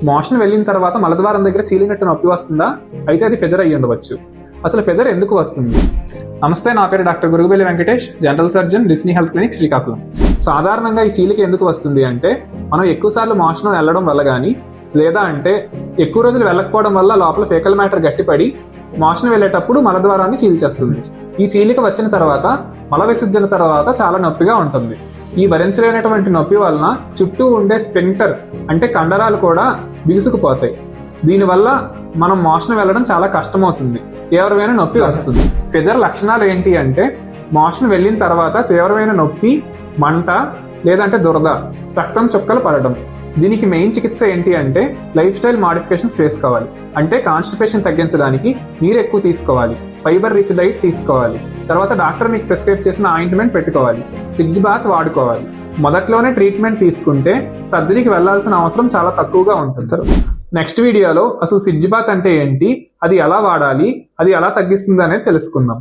Motion వెళ్ళిన తర్వాత మలద్వారం దగ్గర చీలినట్టు నొప్పి వస్తుందా? అయితే అది ఫిజర్ అయ్యి ఉండవచ్చు. అసలు ఫిజర్ ఎందుకు వస్తుంది? నమస్తే, నా పేరు doctor Gurugubelli Venkatesh, general surgeon, Disney health clinic, Srikakulam. సాధారణంగా ఈ చీలిక ఎందుకు వస్తుంది అంటే మనం ఎక్కువసార్లు మోషన్ వెళ్ళడం వల్ల కానీ, లేదా అంటే ఎక్కువ రోజులు వెళ్ళకపోవడం వల్ల లోపల ఫేకల్ మ్యాటర్ గట్టిపడి మోషన్ వెళ్ళేటప్పుడు మలద్వారాన్ని చీల్చేస్తుంది. ఈ చీలిక వచ్చిన తర్వాత మల విసర్జన తర్వాత చాలా నొప్పిగా ఉంటుంది. ఈ భరించలేనటువంటి నొప్పి వలన చుట్టూ ఉండే స్ఫింక్టర్ అంటే కండరాలు కూడా బిగుసుకుపోతాయి. దీనివల్ల మనం మోషన్ వెళ్ళడం చాలా కష్టమవుతుంది, తీవ్రమైన నొప్పి వస్తుంది. ఫిజర్ లక్షణాలు ఏంటి అంటే మోషన్ వెళ్ళిన తర్వాత తీవ్రమైన నొప్పి, మంట, లేదంటే దురద, రక్తం చుక్కలు పడడం. దీనికి మెయిన్ చికిత్స ఏంటి అంటే లైఫ్ స్టైల్ మాడిఫికేషన్స్ చేసుకోవాలి. అంటే కాన్స్టిపేషన్ తగ్గించడానికి నీరు ఎక్కువ తీసుకోవాలి, ఫైబర్ రిచ్ డైట్ తీసుకోవాలి, తర్వాత డాక్టర్ మీకు ప్రిస్క్రైబ్ చేసిన ఆయింట్మెంట్ పెట్టుకోవాలి, సిడ్జ్ బాత్ వాడుకోవాలి. మొదట్లోనే ట్రీట్మెంట్ తీసుకుంటే సర్జరీకి వెళ్లాల్సిన అవసరం చాలా తక్కువగా ఉంటుంది. నెక్స్ట్ వీడియోలో అసలు సిడ్జ్ బాత్ అంటే ఏంటి, అది ఎలా వాడాలి, అది ఎలా తగ్గిస్తుంది అనేది తెలుసుకుందాం.